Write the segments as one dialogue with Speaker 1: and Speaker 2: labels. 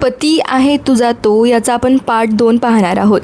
Speaker 1: पती आहे तुझा तो याचा आपण पार्ट 2 पाहणार आहोत.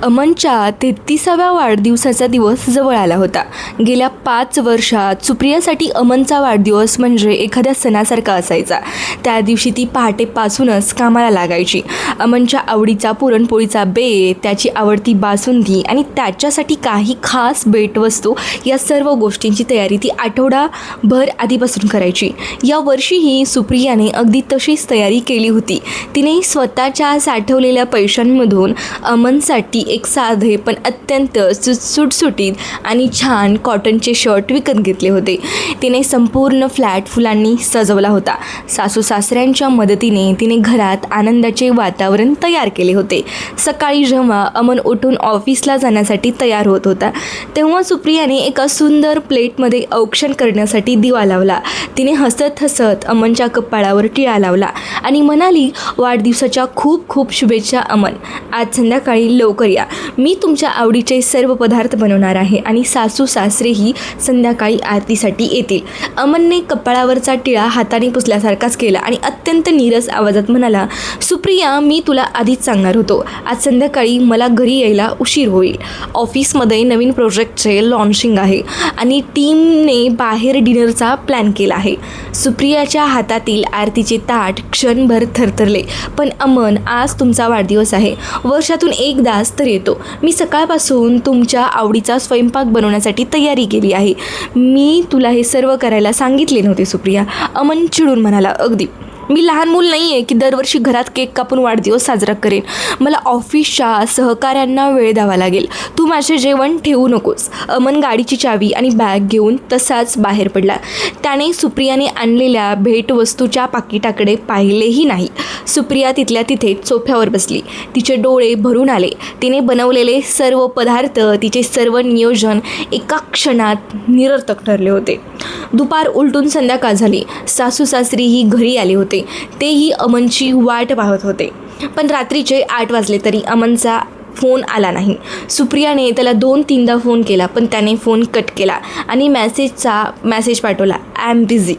Speaker 1: अमनच्या 33व्या वाढदिवसाचा दिवस जवळ आला होता. गेल्या 5 वर्षात सुप्रियासाठी अमनचा वाढदिवस म्हणजे एखाद्या सणासारखा असायचा. त्या दिवशी ती पहाटेपासूनच कामाला लागायची. अमनच्या आवडीचा पुरणपोळीचा बेत, त्याची आवडती बासुंदी आणि त्याच्यासाठी काही खास भेटवस्तू या सर्व गोष्टींची तयारी ती आठवडाभर आधीपासून करायची. या वर्षीही सुप्रियाने अगदी तशीच तयारी केली होती. तिने स्वतःच्या साठवलेल्या पैशांमधून अमनसाठी एक साधे पण अत्यंत सुटसुटीत आणि छान कॉटनचे शर्ट विकत घेतले होते. तिने संपूर्ण फ्लॅट फुलांनी सजवला होता. सासू सासऱ्यांच्या मदतीने तिने घरात आनंदाचे वातावरण तयार केले होते. सकाळी जेव्हा अमन उठून ऑफिसला जाण्यासाठी तयार होत होता तेव्हा सुप्रियाने एका सुंदर प्लेटमध्ये औक्षण करण्यासाठी दिवा लावला. तिने हसत हसत अमनच्या कपाळावर टिळा लावला आणि म्हणाली, वाढदिवसाच्या खूप खूप शुभेच्छा अमन. आज संध्याकाळी लवकर या. मी तुमच्या आवडीचे सर्व पदार्थ बनवणार आहे आणि सासू सासरेही संध्याकाळी आरतीसाठी येतील. अमनने कपाळावरचा टिळा हाताने पुसल्यासारखाच केला आणि अत्यंत नीरस आवाजात म्हणाला, सुप्रिया, मी तुला आधीच सांगणार होतो. आज संध्याकाळी मला घरी यायला उशीर होईल. ऑफिसमध्ये नवीन प्रोजेक्टचे लॉन्चिंग आहे आणि टीमने बाहेर डिनरचा प्लॅन केला आहे. सुप्रियाच्या हातातील आरतीचे ताट क्षणभर थरथरले. पण अमन, आज तुमचा वाढदिवस आहे. वर्षातून एकदाच तर येतो. मी सकाळपासून तुमच्या आवडीचा स्वयंपाक बनवण्यासाठी तयारी केली आहे. मी तुला हे सर्व करायला सांगितले नव्हते सुप्रिया. अमन चिडून म्हणाला, अगदी. मी लहान मूल नाही आहे की दरवर्षी घरात केक कापून वाढदिवस साजरा करेन. मला ऑफिसच्या सहकाऱ्यांना वेळ द्यावा लागेल. तू माझे जेवण ठेवू नकोस. अमन गाडीची चावी आणि बॅग घेऊन तसाच बाहेर पडला. त्याने सुप्रियाने आणलेल्या भेटवस्तूच्या पाकिटाकडे पाहिलेही नाही. सुप्रिया तिथल्या तिथे सोफ्यावर बसली. तिचे डोळे भरून आले. तिने बनवलेले सर्व पदार्थ, तिचे सर्व नियोजन एका क्षणात निरर्थक ठरले होते. दुपार उलटून संध्याकाळ झाली. सासू सासरीही घरी आले होते. तेही अमनची वाट पाहत होते. पण रात्रीचे 8 वाजले तरी अमनचा फोन आला नाही. सुप्रियाने त्याला 2-3दा फोन केला पण त्याने फोन कट केला आणि मेसेज पाठवला, आय एम बिझी.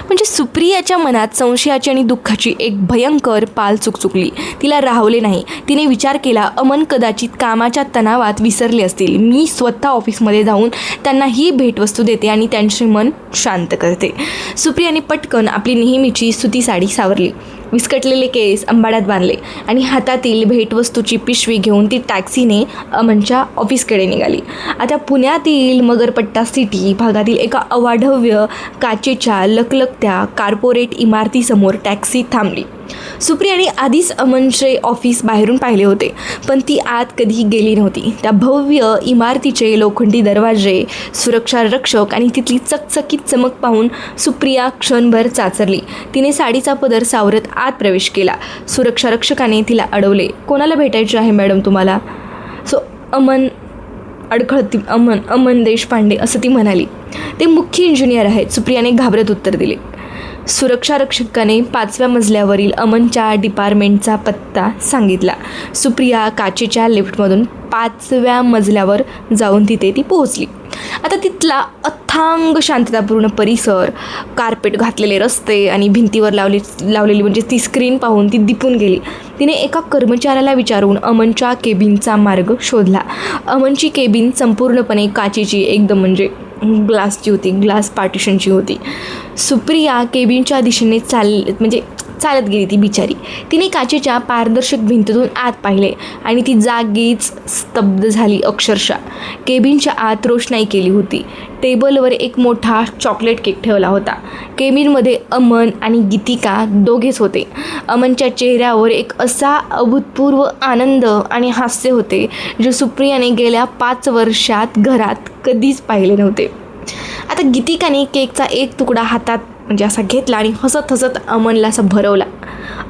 Speaker 1: म्हणजे सुप्रियाच्या मनात संशयाची आणि दुःखाची एक भयंकर पाल चुकचुकली. तिला राहवले नाही. तिने विचार केला, अमन कदाचित कामाच्या तणावात विसरले असतील. मी स्वतः ऑफिसमध्ये जाऊन त्यांना ही भेटवस्तू देते आणि त्यांचे मन शांत करते. सुप्रियाने पटकन आपली नेहमीची सुती साडी सावरली, विस्कटलेले केस अंबाड्यात बांधले आणि हातातील भेटवस्तूची पिशवी घेऊन ती टॅक्सीने अमनच्या ऑफिसकडे निघाली. आता पुण्यातील मगरपट्टा सिटी भागातील एका अवाढव्य काचेच्या लखलखत्या कॉर्पोरेट इमारतीसमोर टॅक्सी थांबली. सुप्रियाने आधीच अमनचे ऑफिस बाहेरून पाहिले होते पण ती आत कधीही गेली नव्हती. त्या भव्य इमारतीचे लोखंडी दरवाजे, सुरक्षा रक्षक आणि तिथली चकचकीत चमक पाहून सुप्रिया क्षणभर चाचरली. तिने साडीचा पदर सावरत आत प्रवेश केला. सुरक्षा रक्षकाने तिला अडवले. कोणाला भेटायचे आहे मॅडम तुम्हाला? अमन अडखळती अमन देशपांडे असं ती म्हणाली. ते मुख्य इंजिनियर आहेत, सुप्रियाने घाबरत उत्तर दिले. सुरक्षा रक्षकाने 5व्या मजल्यावरील अमनच्या डिपार्टमेंटचा पत्ता सांगितला. सुप्रिया काचेच्या लिफ्टमधून 5व्या मजल्यावर जाऊन तिथे ती पोहोचली. आता तिथला अथांग शांततापूर्ण परिसर, कार्पेट घातलेले रस्ते आणि भिंतीवर लावलेली म्हणजे ती स्क्रीन पाहून ती दिपून गेली. तिने एका कर्मचाऱ्याला विचारून अमनच्या केबिनचा मार्ग शोधला. अमनची केबिन संपूर्णपणे काचेची, एकदम म्हणजे ग्लासची होती, ग्लास पार्टिशनची होती. सुप्रिया केबिनच्या दिशेने चालत गेली ती बिचारी. तिने काचेच्या पारदर्शक भिंतीतून आत पाहिले आणि ती जागीच स्तब्ध झाली अक्षरशः. केबिनच्या आत रोषणाई केली होती. टेबलवर एक मोठा चॉकलेट केक ठेवला होता. केबिनमध्ये अमन आणि गीतिका दोघेच होते. अमनच्या चेहऱ्यावर एक असा अभूतपूर्व आनंद आणि हास्य होते जे सुप्रियाने गेल्या 5 वर्षात घरात कधीच पाहिले नव्हते. आता गीतिकाने केकचा एक तुकडा हातात म्हणजे असा घेतला आणि हसत हसत अमनला असा भरवला.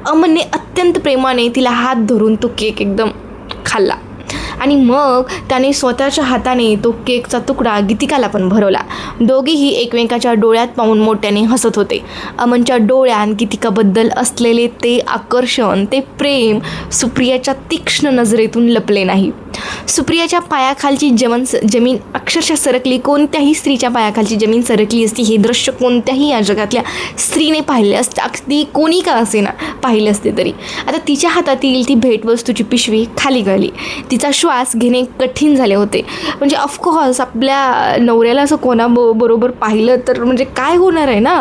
Speaker 1: अमनने अत्यंत प्रेमाने तिला हात धरून तो केक एकदम खाल्ला आणि मग त्याने स्वतःच्या हाताने तो केकचा तुकडा गीतिकाला पण भरवला. दोघेही एकमेकाच्या डोळ्यात पाहून मोठ्याने हसत होते. अमनच्या डोळ्यात गीतिकाबद्दल असलेले ते आकर्षण, ते प्रेम सुप्रियाच्या तीक्ष्ण नजरेतून लपले नाही. सुप्रियाच्या पायाखालची जमीन अक्षरशः सरकली. कोणत्याही स्त्रीच्या पायाखालची जमीन सरकली असती हे दृश्य कोणत्याही या जगातल्या स्त्रीने पाहिले असते, अगदी कोणी का असेना पाहिले असते तरी. आता तिच्या हातातील ती भेटवस्तूची पिशवी खाली गळली. तिचा श्वास घेणे कठीण झाले होते. म्हणजे ऑफकोर्स आपल्या नवऱ्याला असं बरोबर पाहिलं तर म्हणजे काय होणार आहे ना.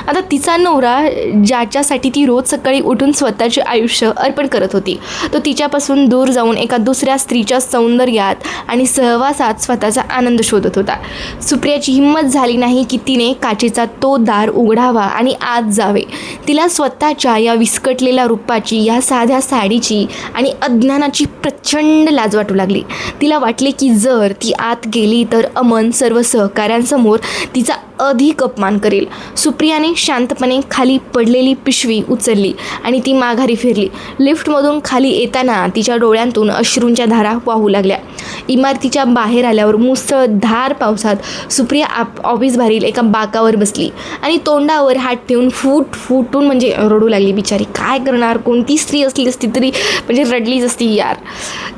Speaker 1: आता तिचा नवरा ज्याच्यासाठी ती रोज सकाळी उठून स्वतःचे आयुष्य अर्पण करत होती, तो तिच्यापासून दूर जाऊन एका दुसऱ्या स्त्रीच्या सौंदर्यात आणि सहवासात स्वतःचा आनंद शोधत होता. सुप्रियाची हिंमत झाली नाही की तिने काचेचा तो दार उघडावा आणि आत जावे. तिला स्वतःच्या या विस्कटलेल्या रूपाची, या साध्या साडीची आणि अज्ञानाची प्रचंड लाज वाटू लागली. तिला वाटले की जर ती आत गेली तर अमन सर्व सहकाऱ्यांसमोर तिचा अधिक अपमान करेल. सुप्रियाने शांतपणे खाली पडलेली पिशवी उचलली आणि ती माघारी फिरली. लिफ्टमधून खाली येताना तिच्या डोळ्यांतून अश्रूंच्या धारा वाहू लागल्या. इमारतीच्या बाहेर आल्यावर मुसळधार पावसात सुप्रिया ऑफिस बाहेरील एका बाकावर बसली आणि तोंडावर हात ठेवून फुटून म्हणजे रडू लागली. बिचारी काय करणार, कोणती स्त्री असली असती तरी म्हणजे रडलीच असती यार.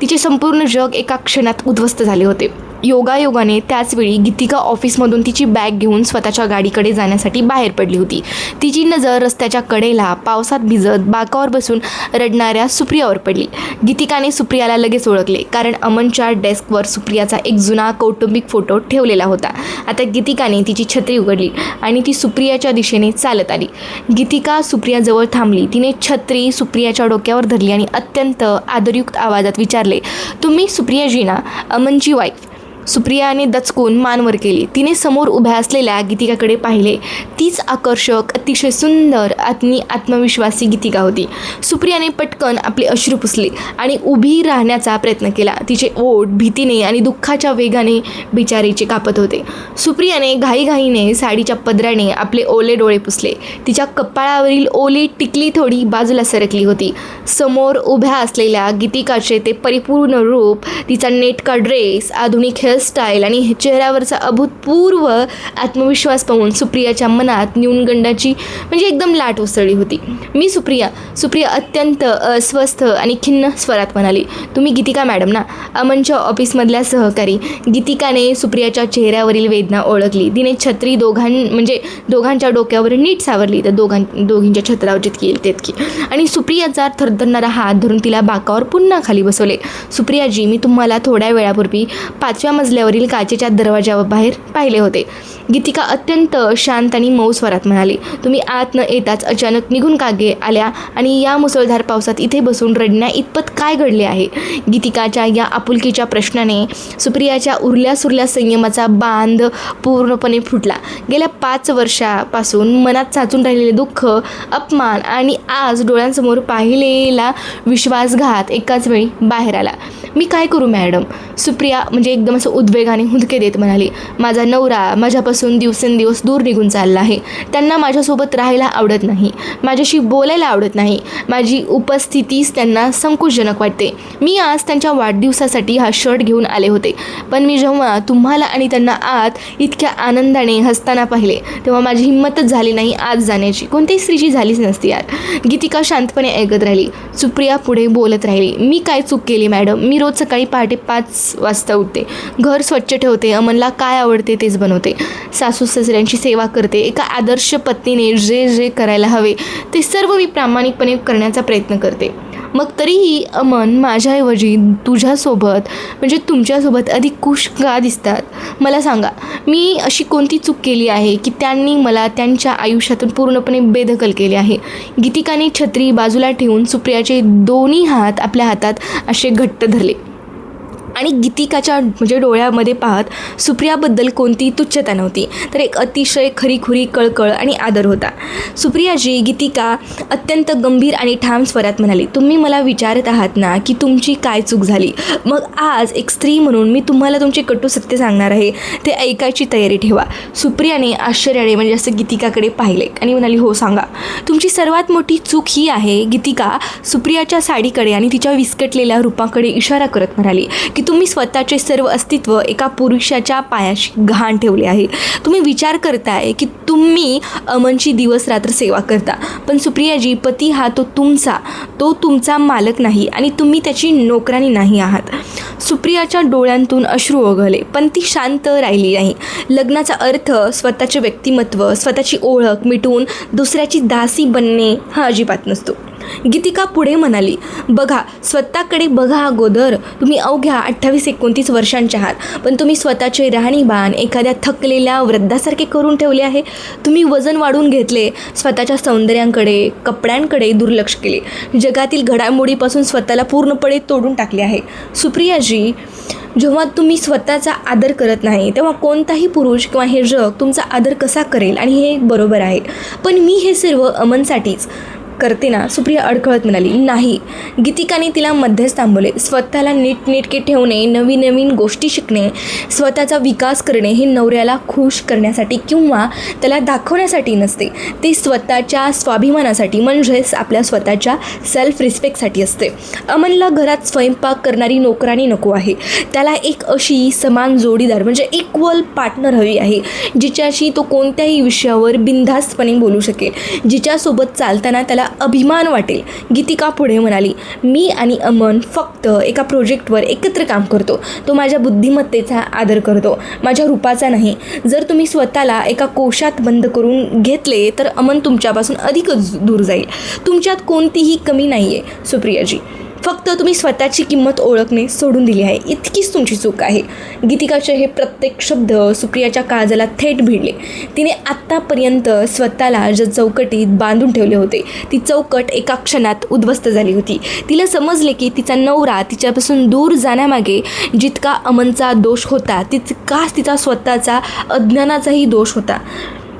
Speaker 1: तिचे संपूर्ण जग एका क्षणात उद्ध्वस्त झाले होते. योगायोगाने त्याचवेळी गीतिका ऑफिसमधून तिची बॅग घेऊन स्वतःच्या गाडीकडे जाण्यासाठी बाहेर पडली होती. तिची नजर रस्त्याच्या कडेला पावसात भिजत बाकावर बसून रडणाऱ्या सुप्रियावर पडली. गीतिकाने सुप्रियाला लगेच ओळखले, कारण अमनच्या डेस्कवर सुप्रियाचा एक जुना कौटुंबिक फोटो ठेवलेला होता. आता गीतिकाने तिची छत्री उघडली आणि ती सुप्रियाच्या दिशेने चालत आली. गीतिका सुप्रियाजवळ थांबली. तिने छत्री सुप्रियाच्या डोक्यावर धरली आणि अत्यंत आदरयुक्त आवाजात विचारले, तुम्ही सुप्रियाजी ना, अमनची वाईफ? सुप्रियाने दचकून मान वर केली. तिने समोर उभ्या असलेल्या गीतिकाकडे पाहिले. तीच आकर्षक, अतिशय सुंदर आणि आत्मविश्वासी गीतिका होती. सुप्रियाने पटकन आपले अश्रू पुसले आणि उभी राहण्याचा प्रयत्न केला. तिचे ओठ भीतीने आणि दुःखाच्या वेगाने बिचारीचे कापत होते. सुप्रियाने घाईघाईने साडीच्या पदराने आपले ओले डोळे पुसले. तिच्या कपाळावरील ओली टिकली थोडी बाजूला सरकली होती. समोर उभ्या असलेल्या गीतिकाचे ते परिपूर्ण रूप, तिचा नेटका ड्रेस, आधुनिक हेअरस्टाईल आणि चेहऱ्यावरचा अभूतपूर्व आत्मविश्वास पाहून सुप्रियाच्या मनात न्यूनगंडाची म्हणजे एकदम लाट उसळली होती. मी सुप्रिया अत्यंत अस्वस्थ आणि खिन्न स्वरात म्हणाली. तुम्ही गीतिका मॅडम ना, अमनच्या ऑफिसमधल्या सहकारी. गीतिकाने सुप्रियाच्या चेहऱ्यावरील वेदना ओळखली. तिने छत्री दोघांच्या डोक्यावर नीट सावरली, तर दोघींच्या छत्रावर जितकी येईल तितकी, आणि सुप्रियाचा थरथरणारा हात धरून तिला बाकावर पुन्हा खाली बसवले. सुप्रियाजी, मी तुम्हाला थोड्या वेळापूर्वी 5व्या मजल्यावरील काचेच्या दरवाजावर बाहेर पाहिले होते. गीतिका अत्यंत शांत आणि मऊ स्वरात म्हणाली. तुम्ही आत न येताच अचानक निघून का आल्या आणि या मुसळधार पावसात इथे बसून रडण्या इतपत काय घडले आहे? गीतिकाच्या या आपुलकीच्या प्रश्नाने सुप्रियाच्या उरल्या सुरल्या संयमाचा बांध पूर्णपणे फुटला. गेल्या 5 वर्षापासून मनात साचून राहिलेले दुःख, अपमान आणि आज डोळ्यांसमोर पाहिलेला विश्वासघात एकाच वेळी बाहेर आला. मी काय करू मॅडम? सुप्रिया एकदम असं उद्वेगाने हुंदके देत म्हणाली. माझा नवरा माझ्यापासून दिवसेंदिवस दूर निघून चालला आहे. त्यांना माझ्यासोबत राहायला आवडत नाही, माझ्याशी बोलायला आवडत नाही. माझी उपस्थितीच त्यांना संकोचजनक वाटते. मी आज त्यांच्या वाढदिवसासाठी हा शर्ट घेऊन आले होते, पण मी जेव्हा तुम्हाला आणि त्यांना आत इतक्या आनंदाने हसताना पाहिले तेव्हा माझी हिंमतच झाली नाही आत जाण्याची. कोणत्याही स्त्रीची झालीच नसती यार. गीतिका शांतपणे ऐकत राहिली. सुप्रिया पुढे बोलत राहिली. मी काय चूक केली मॅडम? मी रोज सकाळी पहाटे 5 वाजता उठते, घर स्वच्छ ठेवते, अमनला काय आवडते तेच बनवते, सासू सासऱ्यांची सेवा करते. एका आदर्श पत्नीने जे करायला हवे ते सर्व मी प्रामाणिकपणे करण्याचा प्रयत्न करते. मग तरीही अमन माझ्याऐवजी तुमच्यासोबत अधिक खुश का दिसतात? मला सांगा, मी अशी कोणती चूक केली आहे की त्यांनी मला त्यांच्या आयुष्यातून पूर्णपणे बेदखल केले आहे? गीतिकाने छत्री बाजूला ठेवून सुप्रियाचे दोन्ही हात आपल्या हातात असे घट्ट धरले आणि गीतिकाच्या डोळ्यामध्ये पाहत सुप्रियाबद्दल कोणतीही तुच्छता नव्हती, तर एक अतिशय खरीखुरी कळकळ आणि आदर होता. सुप्रियाजी, गीतिका अत्यंत गंभीर आणि ठाम स्वरात म्हणाली. तुम्ही मला विचारत आहात ना की तुमची काय चूक झाली? मग आज एक स्त्री म्हणून मी तुम्हाला तुमचे कटू सत्य सांगणार आहे, ते ऐकायची तयारी ठेवा. सुप्रियाने आश्चर्याने असं गीतिकाकडे पाहिले आणि म्हणाली, हो सांगा. तुमची सर्वात मोठी चूक ही आहे. गीतिका सुप्रियाच्या साडीकडे आणि तिच्या विस्कटलेल्या रूपाकडे इशारा करत म्हणाली की की तुम्ही स्वतःचे सर्व अस्तित्व एका पुरुषाच्या पायाशी गहाण ठेवले आहे. तुम्ही विचार करताय की तुम्ही अमनची दिवस रात्र सेवा करता, पण सुप्रियाजी, पती हा तो तुमचा मालक नाही आणि तुम्ही त्याची नोकरानी नाही आहात. सुप्रियाच्या डोळ्यांतून अश्रू ओघळले, पण ती शांत राहिली नाही. लग्नाचा अर्थ स्वतःचे व्यक्तिमत्व, स्वतःची ओळख मिटवून दुसऱ्याची दासी बनणे हा अजिबात नसतो. गीतिका पुढे म्हणाली, बघा, स्वतःकडे बघा अगोदर. तुम्ही अवघ्या 28-29 वर्षांचे आहात, पण तुम्ही स्वतःचे राहणीमान एखाद्या थकलेल्या वृद्धासारखे करून ठेवले आहे. तुम्ही वजन वाढवून घेतले, स्वतःच्या सौंदर्यांकडे, कपड्यांकडे दुर्लक्ष केले, जगातील घडामोडीपासून स्वतःला पूर्णपणे तोडून टाकले आहे. सुप्रियाजी, जेव्हा तुम्ही स्वतःचा आदर करत नाही तेव्हा कोणताही पुरुष किंवा हे जग तुमचा आदर कसा करेल? आणि हे बरोबर आहे, पण मी हे सर्व अमनसाठीच करते ना, सुप्रिया अडखळत म्हणाली. नाही. गीतिकाने तिला मध्येच थांबवले. स्वतःला नीटनेटके ठेवणे, नवीन गोष्टी शिकणे, स्वतःचा विकास करणे हे नवऱ्याला खुश करण्यासाठी किंवा त्याला दाखवण्यासाठी नसते. ते स्वतःच्या स्वाभिमानासाठी, म्हणजेच आपल्या स्वतःच्या सेल्फ रिस्पेक्टसाठी असते. अमनला घरात स्वयंपाक करणारी नोकरानी नको आहे. त्याला एक अशी समान जोडीदार, म्हणजे इक्वल पार्टनर हवी आहे, जिच्याशी तो कोणत्याही विषयावर बिनधास्तपणे बोलू शकेल, जिच्यासोबत चालताना त्याला अभिमान वाटेल. गीतिका पुढे म्हणाली, मी आणि अमन फक्त एका प्रोजेक्टवर एकत्र काम करतो. तो माझ्या बुद्धिमत्तेचा आदर करतो, माझ्या रूपाचा नाही. जर तुम्ही स्वतःला एका कोशात बंद करून घेतले तर अमन तुमच्यापासून अधिकच दूर जाईल. तुमच्यात कोणतीही कमी नाही आहे सुप्रियाजी, फक्त तुम्ही स्वतःची किंमत ओळखणे सोडून दिली आहे, इतकीच तुमची चूक आहे. गीतिकाचे हे प्रत्येक शब्द सुप्रियाच्या काळजाला थेट भिडले. तिने आत्तापर्यंत स्वतःला ज्या चौकटीत बांधून ठेवले होते, ती चौकट एका क्षणात उद्ध्वस्त झाली होती. तिला समजले की तिचा नवरा तिच्यापासून दूर जाण्यामागे जितका अमनचा दोष होता, तितकाच तिचा स्वतःचा अज्ञानाचाही दोष होता.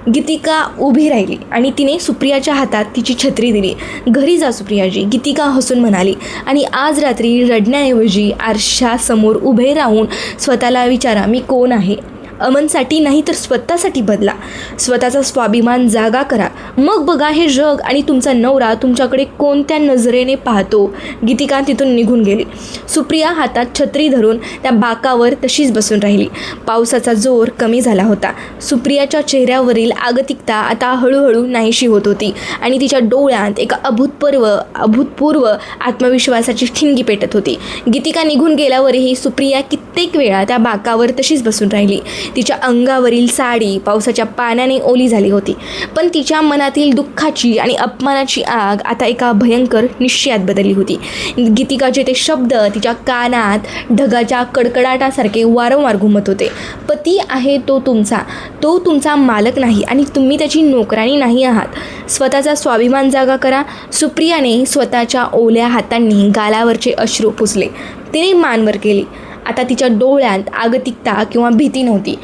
Speaker 1: गीतिका उभी राहिली आणि तिने सुप्रियाच्या हातात तिची छत्री दिली. घरी जा सुप्रियाजी, गीतिका हसून म्हणाली. आणि आज रात्री रडण्याऐवजी आरशासमोर उभे राहून स्वतःला विचारा, मी कोण आहे? अमनसाठी नाही तर स्वतःसाठी बदला. स्वतःचा स्वाभिमान जागा करा, मग बघा हे जग आणि तुमचा नवरा तुमच्याकडे कोणत्या नजरेने पाहतो. गीतिका तिथून निघून गेली. सुप्रिया हातात छत्री धरून त्या बाकावर तशीच बसून राहिली. पावसाचा जोर कमी झाला होता. सुप्रियाच्या चेहऱ्यावरील आगतिकता आता हळूहळू नाहीशी होत होती आणि तिच्या डोळ्यात एका अभूतपूर्व आत्मविश्वासाची ठिणगी पेटत होती. गीतिका निघून गेल्यावरही सुप्रिया कित्येक वेळा त्या बाकावर तशीच बसून राहिली. तिच्या अंगावरील साडी पावसाच्या पाण्याने ओली झाली होती, पण तिच्या मनातील दुःखाची आणि अपमानाची आग आता एका भयंकर निश्चयात बदलली होती. गीतिकाचे ते शब्द तिच्या कानात ढगाच्या कडकडाटासारखे वारंवार घुमत होते. पती आहे तो तुमचा मालक नाही आणि तुम्ही त्याची नोकरानी नाही आहात. स्वतःचा स्वाभिमान जागा करा. सुप्रियाने स्वतःच्या ओल्या हातांनी गालावरचे अश्रू पुसले. तिने मानवर केली. आता तिच्या डोळ्यात आगतिकता किंवा भीती नव्हती.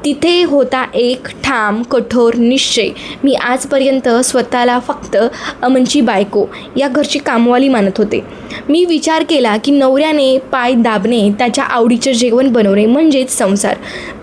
Speaker 1: तिथे होता एक ठाम कठोर निश्चय. मी आजपर्यंत स्वतःला फक्त अमनची बायको, या घरची कामवाली मानत होते. मी विचार केला की नवऱ्याने पाय दाबणे, त्याच्या आवडीचे जेवण बनवणे म्हणजेच संसार.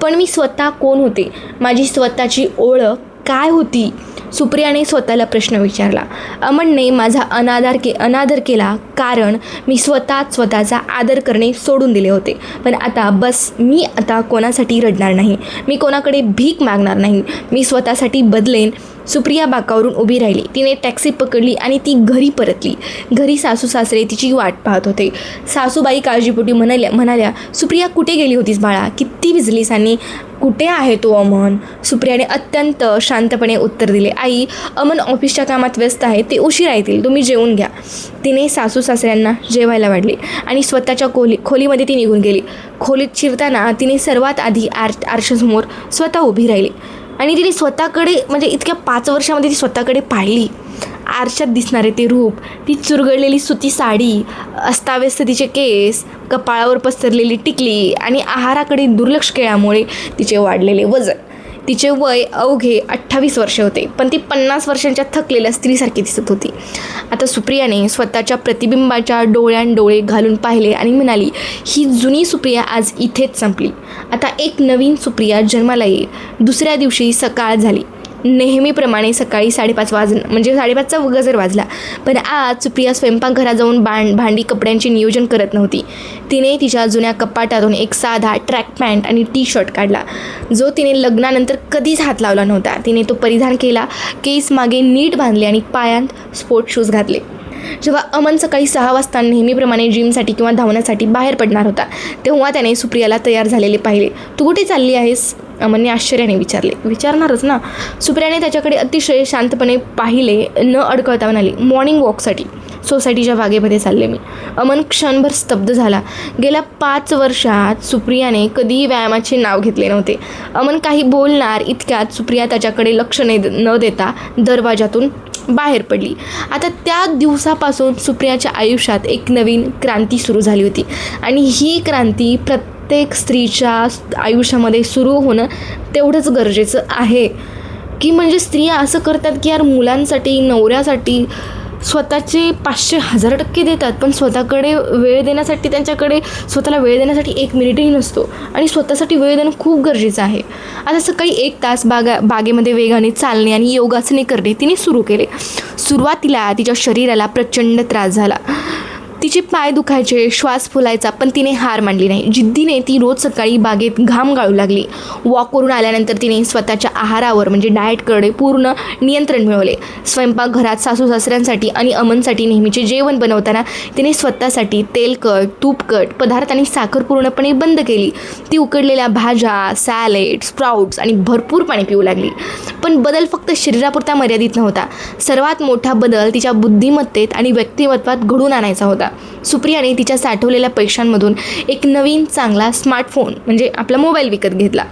Speaker 1: पण मी स्वतः कोण होते? माझी स्वतःची ओळख काय होती? सुप्रियाने स्वतःला प्रश्न विचारला. अमनने माझा अनादर केला कारण मी स्वतःचा आदर करणे सोडून दिले होते. पण आता बस, मी आता कोणासाठी रडणार नाही, मी कोणाकडे भीक मागणार नाही, मी स्वतःसाठी बदलेन. सुप्रिया बाकावरून उभी राहिली. तिने टॅक्सी पकडली आणि ती घरी परतली. घरी सासू सासरे तिची वाट पाहत होते. सासूबाई काळजीपोटी म्हणाल्या, सुप्रिया कुठे गेली होतीस बाळा? किती भिजलीस आणि कुठे आहे तो अमन? सुप्रियाने अत्यंत शांतपणे उत्तर दिले, आई, अमन ऑफिसच्या कामात व्यस्त आहे, ते उशिरा येतील, तुम्ही जेवून घ्या. तिने सासू सासऱ्यांना जेवायला वाढले आणि स्वतःच्या खोलीमध्ये ती निघून गेली. खोलीत शिरताना तिने सर्वात आधी आरशासमोर स्वतः उभी राहिली आणि तिने स्वतःकडे, म्हणजे इतक्या 5 वर्षामध्ये ती स्वतःकडे पाहिली. आरशात दिसणारे ते रूप, ती चुरगळलेली सुती साडी, अस्ताव्यस्त तिचे केस, कपाळावर पसरलेली टिकली आणि आहाराकडे दुर्लक्ष केल्यामुळे तिचे वाढलेले वजन. तिचे वय अवघे 28 वर्षे होते, पण ती 50 वर्षांच्या थकलेल्या स्त्रीसारखी दिसत होती. आता सुप्रियाने स्वतःच्या प्रतिबिंबाच्या डोळ्यात डोळे घालून पाहिले आणि म्हणाली, ही जुनी सुप्रिया आज इथेच संपली. आता एक नवीन सुप्रिया जन्माला येईल. दुसऱ्या दिवशी सकाळ झाली. नेहमीप्रमाणे सकाळी 5:30 म्हणजे 5:30चा गजर वाजला. पण आज सुप्रिया स्वयंपाकघरात जाऊन भांडी कपड्यांचे नियोजन करत नव्हती. तिने तिच्या जुन्या कपाटातून एक साधा ट्रॅक पॅन्ट आणि टी शर्ट काढला, जो तिने लग्नानंतर कधीच हात लावला नव्हता. तिने तो परिधान केला, केस मागे नीट बांधले आणि पायांत स्पोर्ट शूज घातले. जेव्हा अमन सकाळी 6 वाजता नेहमीप्रमाणे जिमसाठी किंवा धावण्यासाठी बाहेर पडणार होता, तेव्हा त्याने सुप्रियाला तयार झालेले पाहिले. तू कुठे चालली आहेस? अमनने आश्चर्याने विचारले. विचारणारच ना. सुप्रियाने त्याच्याकडे अतिशय शांतपणे पाहिले, न अडकळता म्हणाली, मॉर्निंग वॉकसाठी सोसायटीच्या बागेमध्ये चालले मी. अमन क्षणभर स्तब्ध झाला. गेल्या 5 वर्षात सुप्रियाने कधीही व्यायामाचे नाव घेतले नव्हते. अमन काही बोलणार इतक्यात सुप्रिया त्याच्याकडे लक्ष न देता दरवाजातून बाहेर पडली. आता त्या दिवसापासून सुप्रियाच्या आयुष्यात एक नवीन क्रांती सुरू झाली होती आणि ही क्रांती प्रत्येक स्त्रीच्या आयुष्यामध्ये सुरू होणं तेवढंच गरजेचं आहे. की म्हणजे स्त्रिया असं करतात की यार मुलांसाठी, नवऱ्यासाठी स्वतःचे 500,000% देतात, पण स्वतःकडे वेळ देण्यासाठी त्यांच्याकडे स्वतःला वेळ देण्यासाठी 1 मिनिटही नसतो. आणि स्वतःसाठी वेळ देणं खूप गरजेचं आहे. आता सकाळी 1 तास बागेमध्ये वेगाने चालणे आणि योगासने करणे तिने सुरू केले. सुरुवातीला तिच्या शरीराला प्रचंड त्रास झाला. तिचे पाय दुखायचे, श्वास फुलायचा, पण तिने हार मानली नाही. जिद्दीने ती रोज सकाळी बागेत घाम गाळू लागली. वॉकवरून आल्यानंतर तिने स्वतःच्या आहारावर म्हणजे डाएटकडे पूर्ण नियंत्रण मिळवले. स्वयंपाकघरात सासू सासऱ्यांसाठी आणि अमनसाठी नेहमीचे जेवण बनवताना तिने स्वतःसाठी तेलकट, तूपकट पदार्थ आणि साखर पूर्णपणे बंद केली. ती उकडलेल्या भाज्या, सॅलेड, स्प्राउट्स आणि भरपूर पाणी पिऊ लागली. पण बदल फक्त शरीरापुरता मर्यादित नव्हता. सर्वात मोठा बदल तिच्या बुद्धिमत्तेत आणि व्यक्तिमत्वात घडून आणायचा होता. सुप्रियाने तिच्या साठवलेल्या पैशांमधून एक नवीन चांगला स्मार्टफोन म्हणजे आपला मोबाईल विकत घेतला.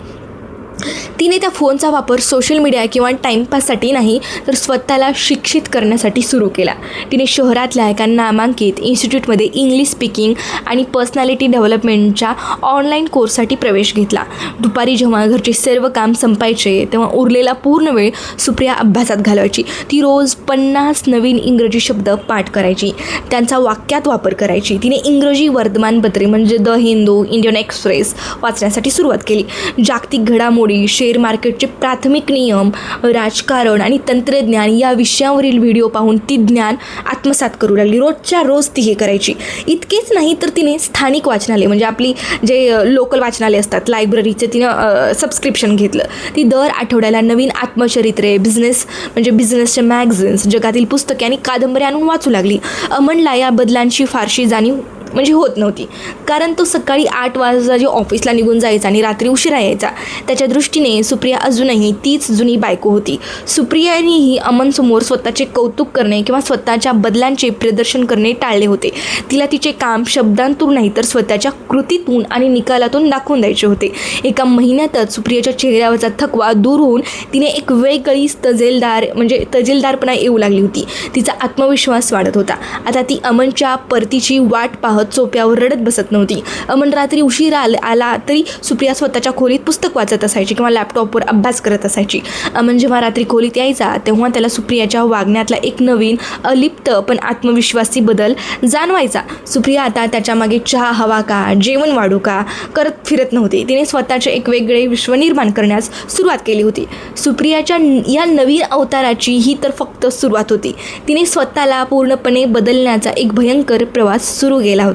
Speaker 1: तिने त्या फोनचा वापर सोशल मीडिया किंवा टाईमपाससाठी नाही, तर स्वतःला शिक्षित करण्यासाठी सुरू केला. तिने शहरातल्या एका नामांकित इन्स्टिट्यूटमध्ये इंग्लिश स्पीकिंग आणि पर्सनॅलिटी डेव्हलपमेंटच्या ऑनलाईन कोर्ससाठी प्रवेश घेतला. दुपारी जेव्हा घरचे सर्व काम संपायचे, तेव्हा उरलेला पूर्ण वेळ सुप्रिया अभ्यासात घालवायची. ती रोज 50 नवीन इंग्रजी शब्द पाठ करायची, त्यांचा वाक्यात वापर करायची. तिने इंग्रजी वर्तमानपत्रे म्हणजे द हिंदू, इंडियन एक्सप्रेस वाचण्यासाठी सुरुवात केली. जागतिक घडामोडी, शेअर मार्केटचे प्राथमिक नियम, राजकारण आणि तंत्रज्ञान या विषयावरील व्हिडिओ पाहून ती ज्ञान आत्मसात करू लागली. रोजच्या रोज ती हे करायची. इतकेच नाही तर तिने स्थानिक वाचनालय म्हणजे आपली जे लोकल वाचनालय असतात, लायब्ररीचे तिनं सबस्क्रिप्शन घेतलं. ती दर आठवड्याला नवीन आत्मचरित्रे, बिझनेसचे मॅगझिन्स, जगातील पुस्तके आणि कादंबऱ्या आणून वाचू लागली. अमनला या बदलांची फारशी जाणीव होत नव्हती, कारण तो सकाळी 8 वाजता जे ऑफिसला निघून जायचा आणि रात्री उशिरा यायचा. त्याच्या दृष्टीने सुप्रिया अजूनही तीच जुनी बायको होती. सुप्रियानेही अमनसमोर स्वतःचे कौतुक करणे किंवा स्वतःच्या बदलांचे प्रदर्शन करणे टाळले होते. तिला तिचे काम शब्दांतून नाही तर स्वतःच्या कृतीतून आणि निकालातून दाखवून द्यायचे होते. एका महिन्यातच सुप्रियाच्या चेहऱ्यावरचा थकवा दूर होऊन तिने एक वेगळी तजेलदारपणा येऊ लागली होती. तिचा आत्मविश्वास वाढत होता. आता ती अमनच्या परतीची वाट पाहत सोप्यावर रडत बसत नव्हती. अमन रात्री उशिरा आला तरी सुप्रिया स्वतःच्या खोलीत पुस्तक वाचत असायची किंवा लॅपटॉपवर अभ्यास करत असायची. अमन जेव्हा रात्री खोलीत यायचा तेव्हा त्याला सुप्रियाच्या वागण्यातला एक नवीन, अलिप्त पण आत्मविश्वासी बदल जाणवायचा. सुप्रिया आता त्याच्या मागे चहा हवा का, जेवण वाढू का करत फिरत नव्हती. तिने स्वतःचे एक वेगळे विश्व निर्माण करण्यास सुरुवात केली होती. सुप्रियाच्या या नवीन अवताराची ही तर फक्त सुरुवात होती. तिने स्वतःला पूर्णपणे बदलण्याचा एक भयंकर प्रवास सुरू केला होता.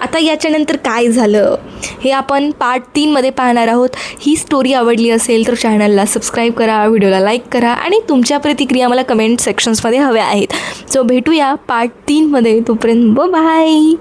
Speaker 1: आता याच्यानंतर काय झालं हे आपण पार्ट 3 मध्ये पाहणार आहोत. ही स्टोरी आवडली असेल तर चॅनलला सबस्क्राईब करा, व्हिडिओला लाईक करा आणि तुमच्या प्रतिक्रिया मला कमेंट सेक्शन्समध्ये हव्या आहेत. सो भेटूया पार्ट 3 मध्ये. तोपर्यंत बाय.